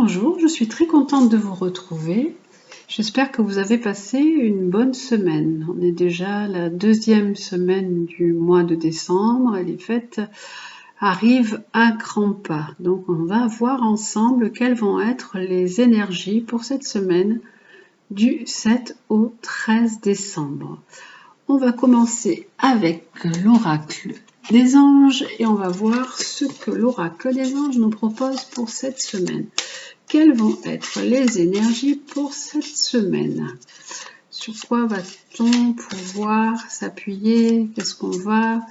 Bonjour, je suis très contente de vous retrouver. J'espère que vous avez passé une bonne semaine. On est déjà la deuxième semaine du mois de décembre et les fêtes arrivent à grands pas. Donc on va voir ensemble quelles vont être les énergies pour cette semaine du 7 au 13 décembre. On va commencer avec l'oracle des anges et on va voir ce que l'oracle des anges nous propose pour cette semaine. Quelles vont être les énergies pour cette semaine? Sur quoi va-t-on pouvoir s'appuyer? Qu'est-ce qu'on va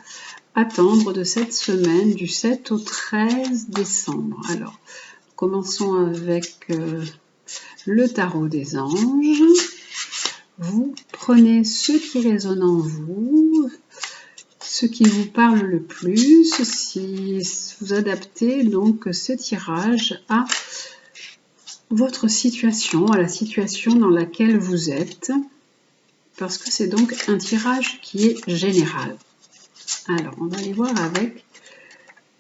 attendre de cette semaine du 7 au 13 décembre? Alors, commençons avec le tarot des anges. Vous prenez ce qui résonne en vous, ce qui vous parle le plus, si vous adaptez donc ce tirage à votre situation, à la situation dans laquelle vous êtes, parce que c'est donc un tirage qui est général. Alors, on va aller voir avec,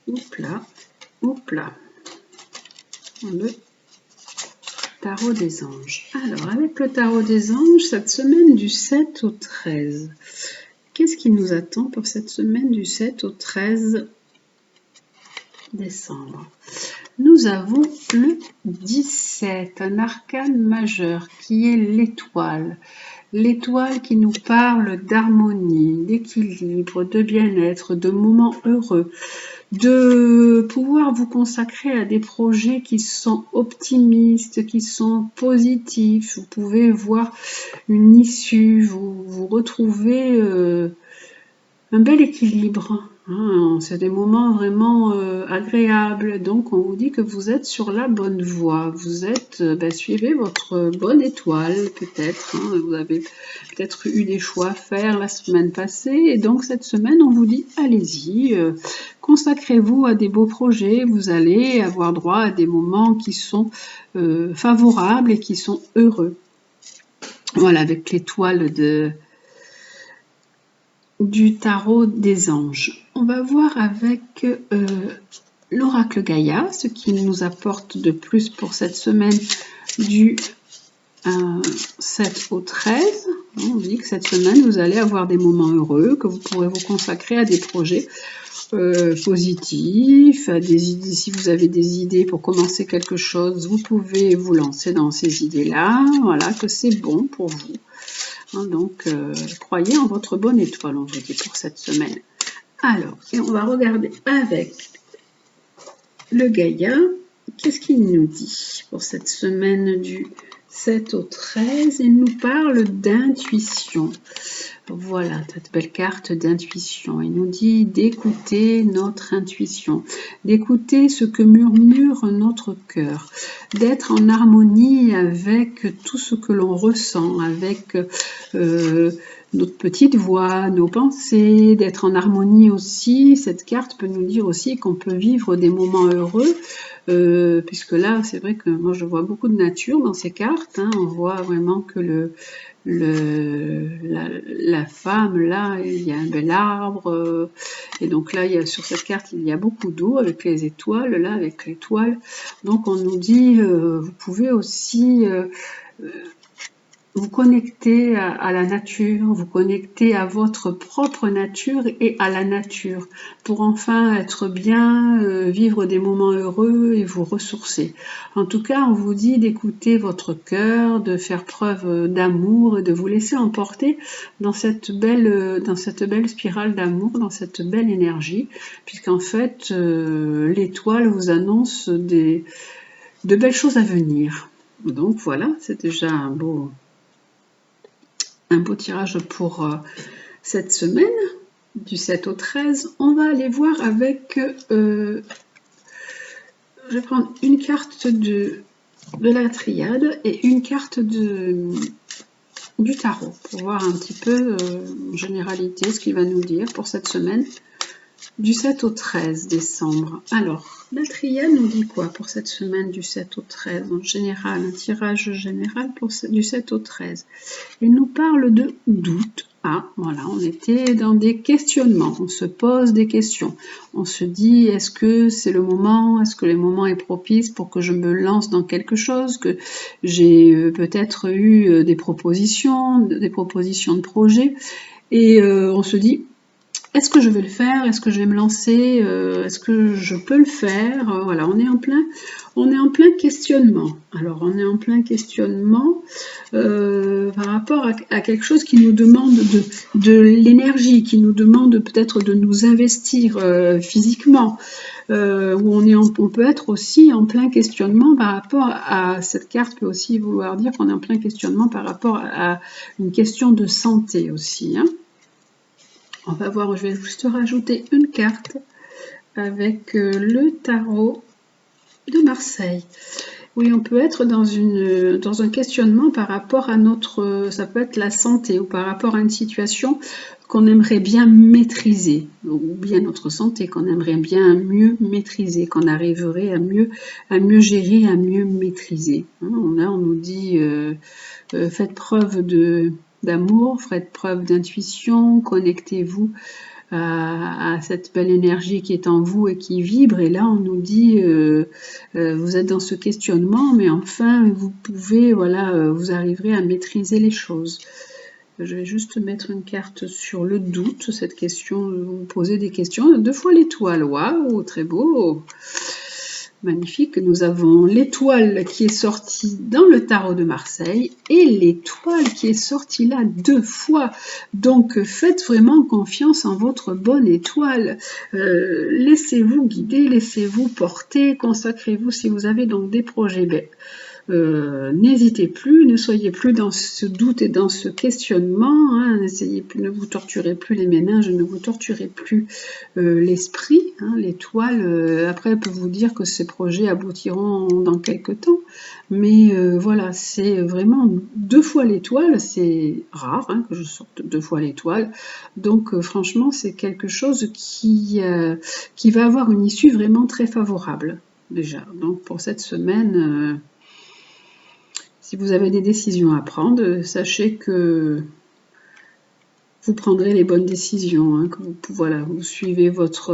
le tarot des anges. Alors, avec le tarot des anges, cette semaine du 7 au 13, qu'est-ce qui nous attend pour cette semaine du 7 au 13 décembre? Nous avons le 17, un arcane majeur qui est l'étoile. L'étoile qui nous parle d'harmonie, d'équilibre, de bien-être, de moments heureux, de pouvoir vous consacrer à des projets qui sont optimistes, qui sont positifs. Vous pouvez voir une issue, vous retrouvez un bel équilibre. C'est des moments vraiment agréables. Donc on vous dit que vous êtes sur la bonne voie. Vous êtes, suivez votre bonne étoile peut-être. Vous avez peut-être eu des choix à faire la semaine passée. Et donc cette semaine on vous dit allez-y, consacrez-vous à des beaux projets. Vous allez avoir droit à des moments qui sont favorables et qui sont heureux. Voilà, avec l'étoile du tarot des anges. On va voir avec l'oracle Gaïa, ce qui nous apporte de plus pour cette semaine du 7 au 13. On dit que cette semaine, vous allez avoir des moments heureux, que vous pourrez vous consacrer à des projets positifs, à des idées. Si vous avez des idées pour commencer quelque chose, vous pouvez vous lancer dans ces idées-là. Voilà, que c'est bon pour vous. Donc, croyez en votre bonne étoile, on vous dit, pour cette semaine. Alors, et on va regarder avec le Gaïa, qu'est-ce qu'il nous dit pour cette semaine du 7 au 13? Il nous parle d'intuition. Voilà, cette belle carte d'intuition. Il nous dit d'écouter notre intuition, d'écouter ce que murmure notre cœur, d'être en harmonie avec tout ce que l'on ressent, avec notre petite voix, nos pensées, d'être en harmonie aussi. Cette carte peut nous dire aussi qu'on peut vivre des moments heureux, puisque là, c'est vrai que moi je vois beaucoup de nature dans ces cartes. On voit vraiment que la femme, là, il y a un bel arbre, et donc là, sur cette carte, il y a beaucoup d'eau avec les étoiles, là, avec l'étoile. Donc on nous dit, vous pouvez aussi vous connecter à la nature, vous connecter à votre propre nature et à la nature pour enfin être bien, vivre des moments heureux et vous ressourcer. En tout cas, on vous dit d'écouter votre cœur, de faire preuve d'amour et de vous laisser emporter dans cette belle spirale d'amour, dans cette belle énergie, puisqu'en fait, l'étoile vous annonce de belles choses à venir. Donc voilà, c'est déjà un beau tirage pour cette semaine du 7 au 13. On va aller voir avec je vais prendre une carte de la triade et une carte du tarot pour voir un petit peu en généralité ce qu'il va nous dire pour cette semaine du 7 au 13 décembre. Alors, la triade nous dit quoi pour cette semaine du 7 au 13? En général, un tirage général du 7 au 13. Il nous parle de doute, Ah, voilà, on était dans des questionnements, on se pose des questions. On se dit, est-ce que c'est le moment, est-ce que le moment est propice pour que je me lance dans quelque chose, que j'ai peut-être eu des propositions de projets, et on se dit, est-ce que je vais le faire? Est-ce que je vais me lancer? Est-ce que je peux le faire? Voilà, on est en plein questionnement. Alors, on est en plein questionnement par rapport à quelque chose qui nous demande de l'énergie, qui nous demande peut-être de nous investir physiquement, où on peut être aussi en plein questionnement par rapport à cette carte peut aussi vouloir dire qu'on est en plein questionnement par rapport à une question de santé aussi, hein. On va voir, je vais juste rajouter une carte avec le tarot de Marseille. Oui, on peut être dans un questionnement par rapport à ça peut être la santé ou par rapport à une situation qu'on aimerait bien maîtriser, ou bien notre santé qu'on aimerait bien mieux maîtriser, qu'on arriverait à mieux gérer, à mieux maîtriser. Là, on nous dit faites preuve d'amour, faites preuve d'intuition, connectez-vous à cette belle énergie qui est en vous et qui vibre. Et là, on nous dit, vous êtes dans ce questionnement, mais enfin, vous pouvez, voilà, vous arriverez à maîtriser les choses. Je vais juste mettre une carte sur le doute, cette question, vous posez des questions. 2 fois l'étoile, waouh, très beau. Magnifique, nous avons l'étoile qui est sortie dans le tarot de Marseille et l'étoile qui est sortie là 2 fois. Donc faites vraiment confiance en votre bonne étoile. Laissez-vous guider, laissez-vous porter, consacrez-vous si vous avez donc des projets. N'hésitez plus, ne soyez plus dans ce doute et dans ce questionnement, hein, ne vous torturez plus les méninges, ne vous torturez plus l'esprit, hein, l'étoile, après elle peut vous dire que ces projets aboutiront dans quelques temps, mais voilà, c'est vraiment 2 fois l'étoile, c'est rare hein, que je sorte 2 fois l'étoile, donc franchement c'est quelque chose qui va avoir une issue vraiment très favorable déjà, donc pour cette semaine. Si vous avez des décisions à prendre, sachez que vous prendrez les bonnes décisions, hein, que vous suivez votre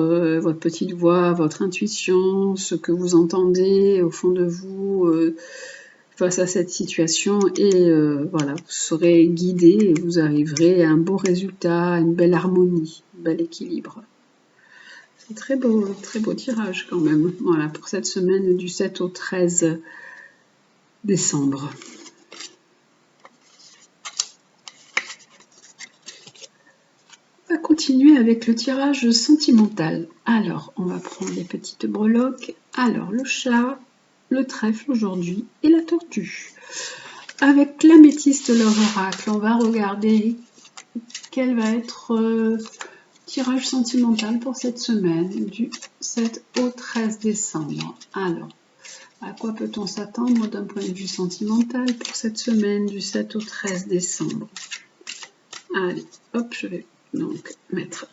petite voix, votre intuition, ce que vous entendez au fond de vous face à cette situation et voilà, vous serez guidé et vous arriverez à un beau résultat, à une belle harmonie, un bel équilibre. C'est très beau tirage quand même, voilà, pour cette semaine du 7 au 13 décembre. On va continuer avec le tirage sentimental. Alors, on va prendre les petites breloques. Alors, le chat, le trèfle aujourd'hui et la tortue. Avec l'améthyste, leur oracle, on va regarder quel va être le tirage sentimental pour cette semaine du 7 au 13 décembre. Alors, à quoi peut-on s'attendre d'un point de vue sentimental pour cette semaine du 7 au 13 décembre? Allez, hop, je vais donc mettre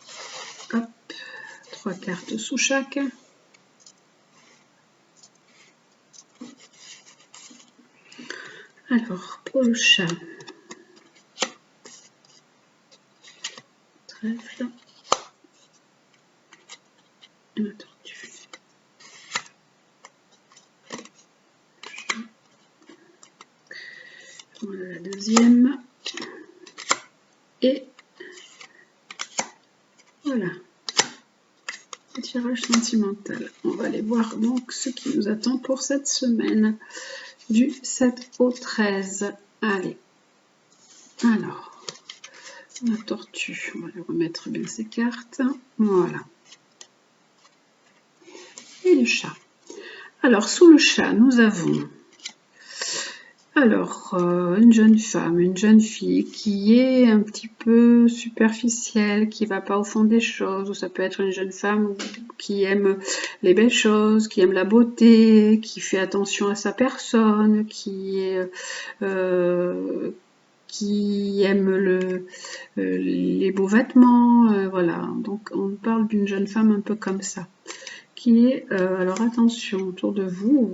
3 cartes sous chaque. Alors, pour le chat, trèfle, et la tortue. Voilà la deuxième. Et voilà, le tirage sentimental. On va aller voir donc ce qui nous attend pour cette semaine du 7 au 13. Allez, alors, la tortue, on va lui remettre bien ses cartes. Voilà. Et le chat. Alors, sous le chat, nous avons une jeune femme, une jeune fille qui est un petit peu superficielle, qui va pas au fond des choses, ou ça peut être une jeune femme qui aime les belles choses, qui aime la beauté, qui fait attention à sa personne, qui aime les beaux vêtements, voilà. Donc on parle d'une jeune femme un peu comme ça, qui est, alors attention, autour de vous,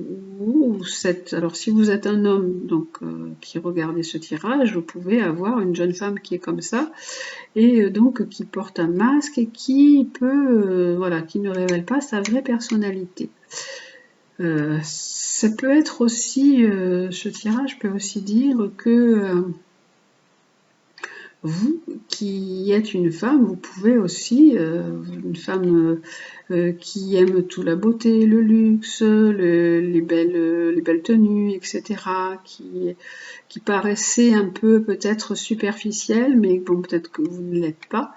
alors si vous êtes un homme donc qui regardez ce tirage, vous pouvez avoir une jeune femme qui est comme ça, et donc qui porte un masque et qui peut, voilà, qui ne révèle pas sa vraie personnalité. Ça peut être aussi, ce tirage peut aussi dire que vous qui êtes une femme, vous pouvez aussi, une femme qui aime tout la beauté, le luxe, les belles tenues, etc., qui paraissait un peu peut-être superficielle, mais bon, peut-être que vous ne l'êtes pas.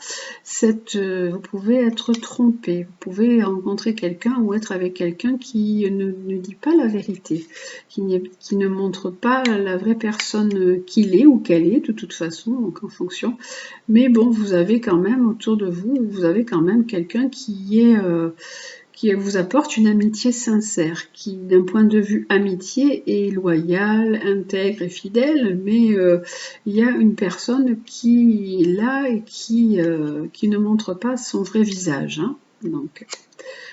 Vous pouvez être trompé, vous pouvez rencontrer quelqu'un ou être avec quelqu'un qui ne dit pas la vérité, qui ne montre pas la vraie personne qu'il est ou qu'elle est, de toute façon, donc en fonction. Mais bon, vous avez quand même autour de vous, vous avez quand même quelqu'un qui vous apporte une amitié sincère, qui d'un point de vue amitié est loyal, intègre et fidèle, mais il y a une personne qui est là et qui ne montre pas son vrai visage. Hein. Donc,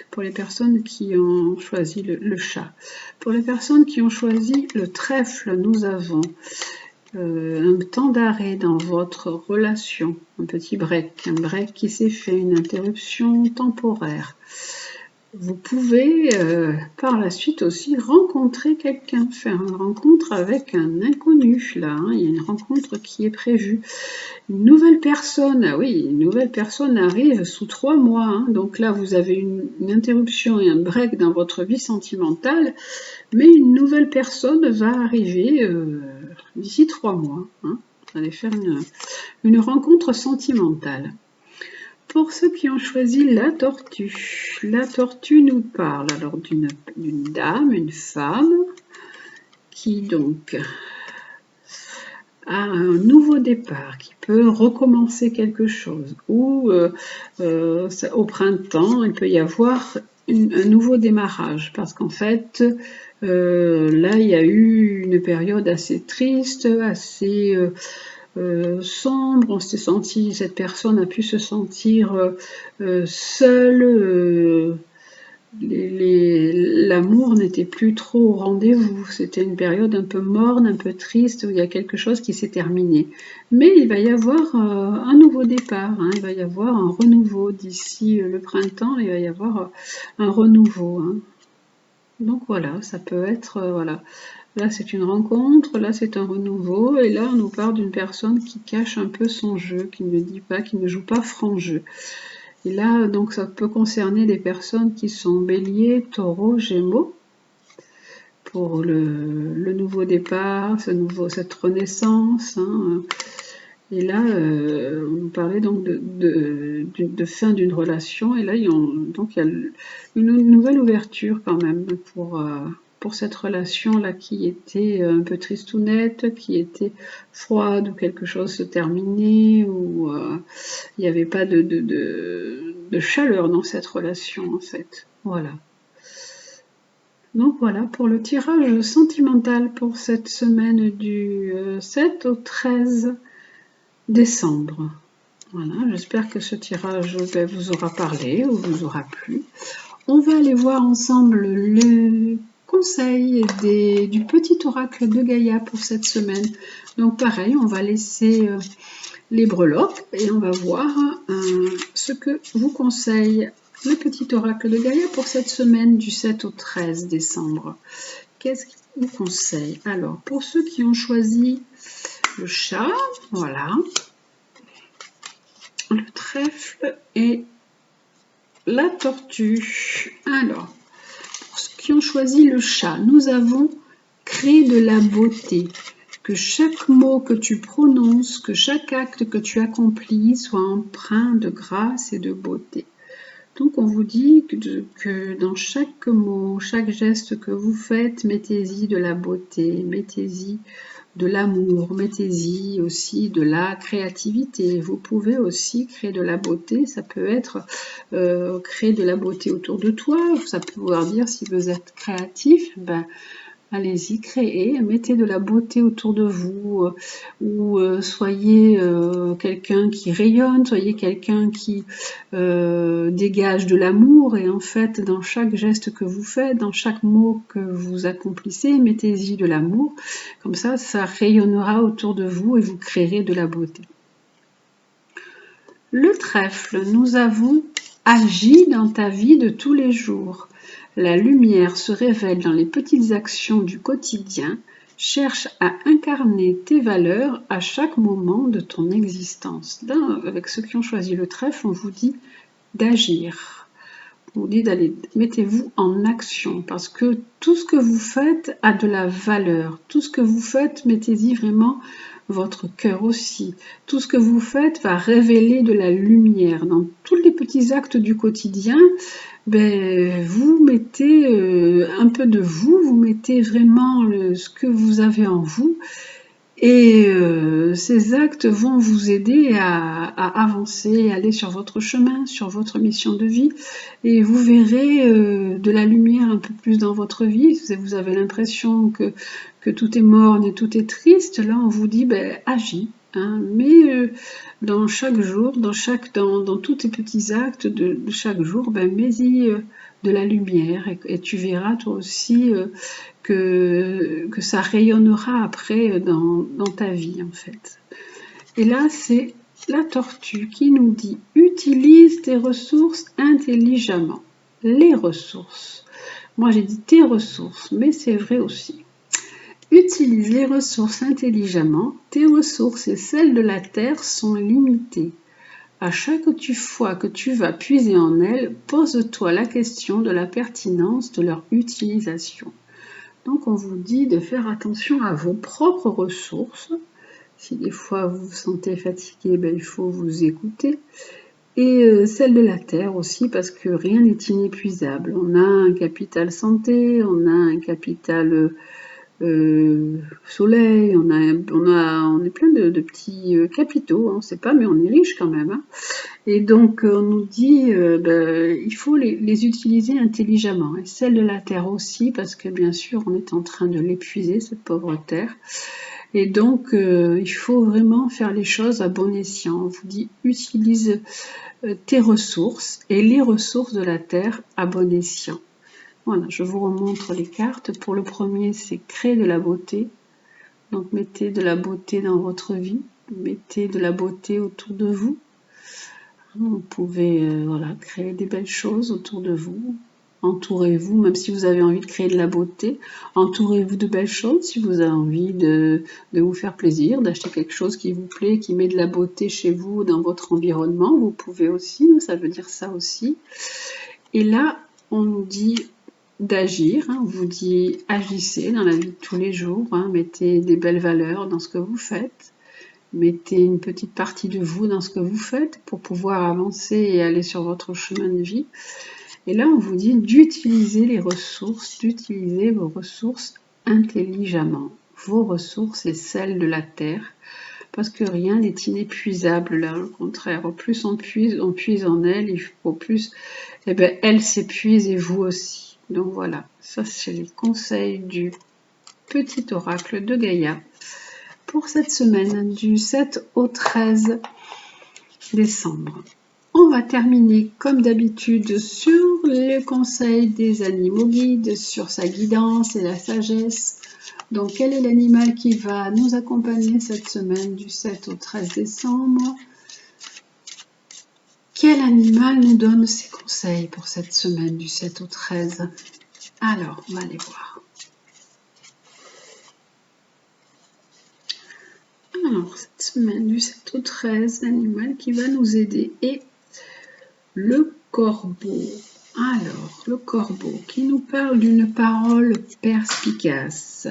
pour les personnes qui ont choisi le chat. Pour les personnes qui ont choisi le trèfle, nous avons un temps d'arrêt dans votre relation, un petit break, un break qui s'est fait, une interruption temporaire. Vous pouvez par la suite aussi rencontrer quelqu'un, faire une rencontre avec un inconnu. Là, hein, il y a une rencontre qui est prévue. Une nouvelle personne, ah oui, une nouvelle personne arrive sous 3 mois. Hein, donc là, vous avez une interruption et un break dans votre vie sentimentale, mais une nouvelle personne va arriver d'ici 3 mois. Hein, vous allez faire une rencontre sentimentale. Pour ceux qui ont choisi la tortue nous parle alors d'une dame, une femme, qui donc a un nouveau départ, qui peut recommencer quelque chose, ou au printemps, il peut y avoir un nouveau démarrage, parce qu'en fait, là, il y a eu une période assez triste, assez sombre, on s'est senti, cette personne a pu se sentir seule, l'amour n'était plus trop au rendez-vous, c'était une période un peu morne, un peu triste, où il y a quelque chose qui s'est terminé. Mais il va y avoir un nouveau départ, hein, il va y avoir un renouveau d'ici le printemps, il va y avoir un renouveau. Hein. Donc voilà, ça peut être, voilà. Là, c'est une rencontre, là, c'est un renouveau, et là, on nous parle d'une personne qui cache un peu son jeu, qui ne dit pas, qui ne joue pas franc jeu. Et là, donc, ça peut concerner des personnes qui sont bélier, taureau, gémeaux, pour le nouveau départ, cette renaissance. Hein. Et là, on nous parlait donc de fin d'une relation, et là, donc, il y a une nouvelle ouverture quand même pour cette relation-là qui était un peu tristounette, qui était froide, où quelque chose se terminait, où il n'y avait pas de chaleur dans cette relation en fait. Voilà. Donc voilà pour le tirage sentimental pour cette semaine du 7 au 13 décembre. Voilà, j'espère que ce tirage vous aura parlé ou vous aura plu. On va aller voir ensemble le conseil du petit oracle de Gaïa pour cette semaine. Donc pareil, on va laisser les breloques et on va voir ce que vous conseille le petit oracle de Gaïa pour cette semaine du 7 au 13 décembre. Qu'est-ce qu'il vous conseille? Alors, pour ceux qui ont choisi le chat, voilà, le trèfle et la tortue. Alors, pour ceux qui ont choisi le chat, nous avons créé de la beauté. Que chaque mot que tu prononces, que chaque acte que tu accomplis soit empreint de grâce et de beauté. Donc on vous dit que dans chaque mot, chaque geste que vous faites, mettez-y de la beauté, mettez-y de l'amour, mettez-y aussi de la créativité. Vous pouvez aussi créer de la beauté, ça peut être créer de la beauté autour de toi, ça peut vouloir dire si vous êtes créatif, allez-y, créez, mettez de la beauté autour de vous, ou soyez quelqu'un qui rayonne, soyez quelqu'un qui dégage de l'amour, et en fait, dans chaque geste que vous faites, dans chaque mot que vous accomplissez, mettez-y de l'amour, comme ça rayonnera autour de vous et vous créerez de la beauté. Le trèfle, nous avons agi dans ta vie de tous les jours. La lumière se révèle dans les petites actions du quotidien. Cherche à incarner tes valeurs à chaque moment de ton existence. Là, avec ceux qui ont choisi le trèfle, on vous dit d'agir. On vous dit d'aller, mettez-vous en action, parce que tout ce que vous faites a de la valeur. Tout ce que vous faites, mettez-y vraiment votre cœur aussi. Tout ce que vous faites va révéler de la lumière. Dans tous les petits actes du quotidien, vous mettez un peu de vous, vous mettez vraiment ce que vous avez en vous, et ces actes vont vous aider à avancer, à aller sur votre chemin, sur votre mission de vie, et vous verrez de la lumière un peu plus dans votre vie. Si vous avez l'impression que tout est morne et tout est triste, là on vous dit agis, hein, mais dans chaque jour, dans tous tes petits actes de chaque jour, mets-y de la lumière, et tu verras toi aussi que ça rayonnera après dans ta vie en fait. Et là c'est la tortue qui nous dit « Utilise tes ressources intelligemment ». Les ressources. Moi j'ai dit tes ressources, mais c'est vrai aussi. Utilise les ressources intelligemment. Tes ressources et celles de la terre sont limitées. À chaque fois que tu vas puiser en elles, pose-toi la question de la pertinence de leur utilisation. Donc on vous dit de faire attention à vos propres ressources. Si des fois vous vous sentez fatigué, il faut vous écouter. Et celle de la terre aussi, parce que rien n'est inépuisable. On a un capital santé, on a un capital soleil, on est plein de petits capitaux, on ne sait pas, mais on est riche quand même. Hein. Et donc on nous dit il faut les utiliser intelligemment. Et celle de la terre aussi, parce que bien sûr on est en train de l'épuiser, cette pauvre terre. Et donc il faut vraiment faire les choses à bon escient. On vous dit utilise tes ressources et les ressources de la terre à bon escient. Voilà, je vous remontre les cartes. Pour le premier, c'est créer de la beauté. Donc mettez de la beauté dans votre vie, mettez de la beauté autour de vous. Vous pouvez créer des belles choses autour de vous. Entourez-vous, même si vous avez envie de créer de la beauté, entourez-vous de belles choses. Si vous avez envie de vous faire plaisir, d'acheter quelque chose qui vous plaît, qui met de la beauté chez vous, dans votre environnement, vous pouvez aussi, ça veut dire ça aussi. Et là, on nous dit d'agir, on vous dit agissez dans la vie de tous les jours, mettez des belles valeurs dans ce que vous faites, mettez une petite partie de vous dans ce que vous faites pour pouvoir avancer et aller sur votre chemin de vie. Et là, on vous dit d'utiliser les ressources, d'utiliser vos ressources intelligemment, vos ressources et celles de la terre, parce que rien n'est inépuisable là, au contraire, au plus on puise en elle, au plus elle s'épuise et vous aussi. Donc voilà, ça c'est les conseils du petit oracle de Gaïa pour cette semaine du 7 au 13 décembre. On va terminer comme d'habitude sur les conseils des animaux guides, sur sa guidance et la sagesse. Donc quel est l'animal qui va nous accompagner cette semaine du 7 au 13 décembre? Quel animal nous donne ses conseils pour cette semaine du 7 au 13? Alors, on va aller voir. Alors, cette semaine du 7 au 13, l'animal qui va nous aider est le corbeau. Alors, le corbeau qui nous parle d'une parole perspicace,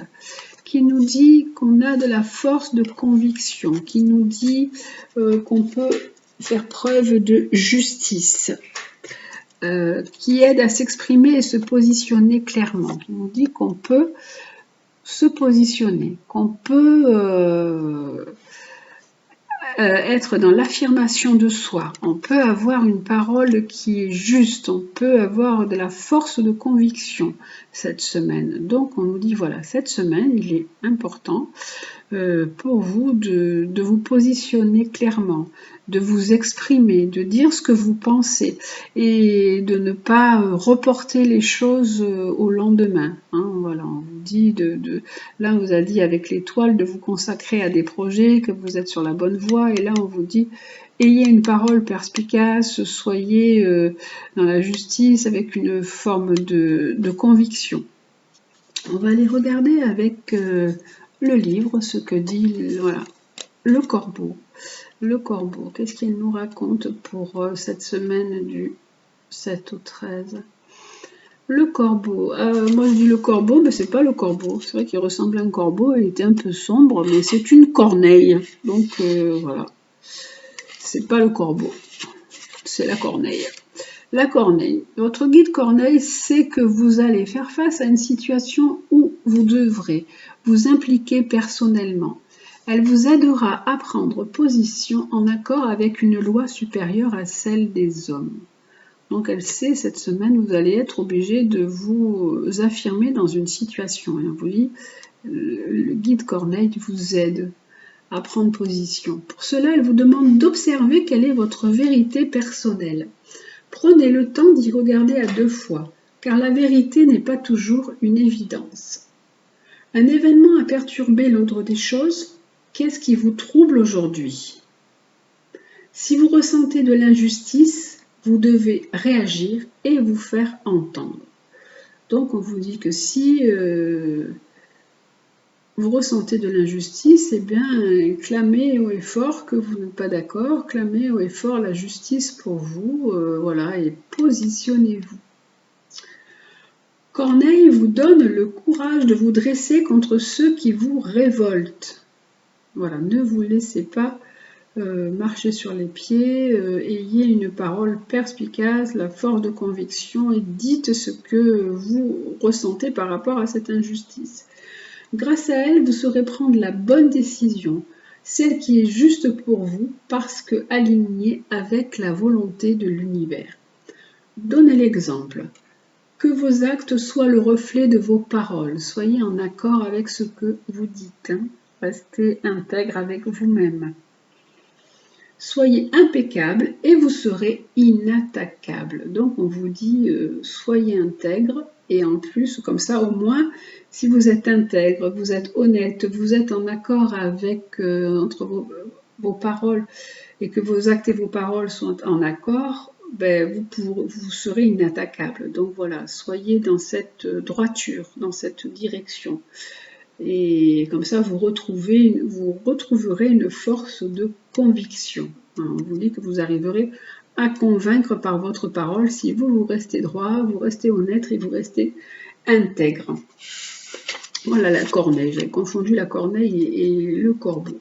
qui nous dit qu'on a de la force de conviction, qui nous dit qu'on peut faire preuve de justice, qui aide à s'exprimer et se positionner clairement, qui nous dit qu'on peut se positionner, qu'on peut être dans l'affirmation de soi. On peut avoir une parole qui est juste, on peut avoir de la force de conviction cette semaine. Donc on nous dit voilà, cette semaine, il est important pour vous de vous positionner clairement, de vous exprimer, de dire ce que vous pensez et de ne pas reporter les choses au lendemain. Hein, voilà, on vous dit là on vous a dit avec l'étoile de vous consacrer à des projets, que vous êtes sur la bonne voie, et là on vous dit ayez une parole perspicace, soyez dans la justice avec une forme de conviction. On va aller regarder avec le livre, ce que dit voilà, le corbeau. Le corbeau, qu'est-ce qu'il nous raconte pour cette semaine du 7 au 13? Le corbeau, moi je dis le corbeau, mais c'est pas le corbeau. C'est vrai qu'il ressemble à un corbeau, il était un peu sombre, mais c'est une corneille. Donc voilà, c'est pas le corbeau, c'est la corneille. La corneille. Votre guide corneille sait que vous allez faire face à une situation où vous devrez vous impliquer personnellement. Elle vous aidera à prendre position en accord avec une loi supérieure à celle des hommes. Donc elle sait, cette semaine, vous allez être obligé de vous affirmer dans une situation. Et on vous dit, le guide corneille vous aide à prendre position. Pour cela, elle vous demande d'observer quelle est votre vérité personnelle. Prenez le temps d'y regarder à 2 fois, car la vérité n'est pas toujours une évidence. Un événement a perturbé l'ordre des choses. Qu'est-ce qui vous trouble aujourd'hui? Si vous ressentez de l'injustice, vous devez réagir et vous faire entendre. Donc on vous dit que si vous ressentez de l'injustice, eh bien, clamez haut et fort que vous n'êtes pas d'accord, clamez haut et fort la justice pour vous, voilà, et positionnez-vous. Corneille vous donne le courage de vous dresser contre ceux qui vous révoltent. Voilà, ne vous laissez pas marcher sur les pieds, ayez une parole perspicace, la force de conviction et dites ce que vous ressentez par rapport à cette injustice. Grâce à elle, vous saurez prendre la bonne décision, celle qui est juste pour vous parce que alignée avec la volonté de l'univers. Donnez l'exemple. Que vos actes soient le reflet de vos paroles. Soyez en accord avec ce que vous dites. Restez intègre avec vous-même. Soyez impeccable et vous serez inattaquable. Donc on vous dit soyez intègre et en plus comme ça au moins si vous êtes intègre, vous êtes honnête, vous êtes en accord avec entre vos paroles et que vos actes et vos paroles sont en accord, ben, vous serez inattaquable. Donc voilà, soyez dans cette droiture, dans cette direction. Et comme ça, vous retrouverez une force de conviction. On vous dit que vous arriverez à convaincre par votre parole si vous restez droit, vous restez honnête et vous restez intègre. Voilà la corneille, j'ai confondu la corneille et le corbeau.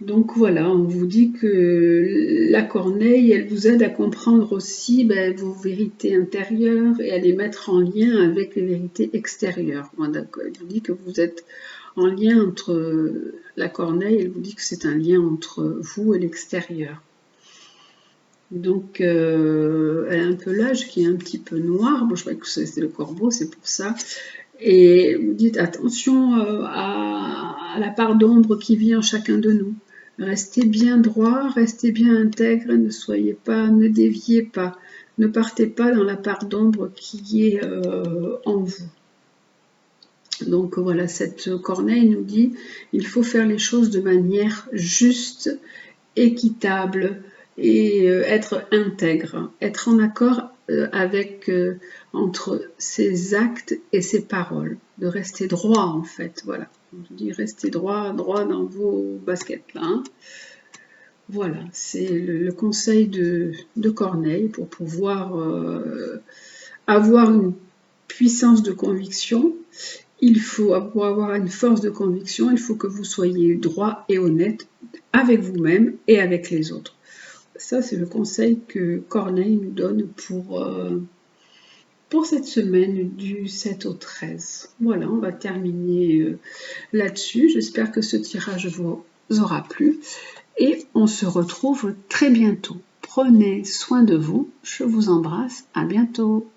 Donc voilà, on vous dit que la corneille, elle vous aide à comprendre aussi vos vérités intérieures et à les mettre en lien avec les vérités extérieures. Bon, elle vous dit que vous êtes en lien entre la corneille, elle vous dit que c'est un lien entre vous et l'extérieur. Donc elle a un pelage qui est un petit peu noir, bon, je crois que c'est le corbeau, c'est pour ça. Et vous dites attention à la part d'ombre qui vit en chacun de nous. Restez bien droit, restez bien intègre, ne déviez pas, ne partez pas dans la part d'ombre qui est en vous. Donc voilà, cette corneille nous dit il faut faire les choses de manière juste, équitable et être intègre, être en accord avec entre ses actes et ses paroles, de rester droit en fait, voilà. On nous dit restez droit dans vos baskets là. Hein. Voilà, c'est le conseil de Corneille pour pouvoir avoir une puissance de conviction. Pour avoir une force de conviction, il faut que vous soyez droit et honnête avec vous-même et avec les autres. Ça, c'est le conseil que Corneille nous donne pour cette semaine du 7 au 13. Voilà, on va terminer là-dessus. J'espère que ce tirage vous aura plu. et on se retrouve très bientôt. Prenez soin de vous, je vous embrasse, à bientôt.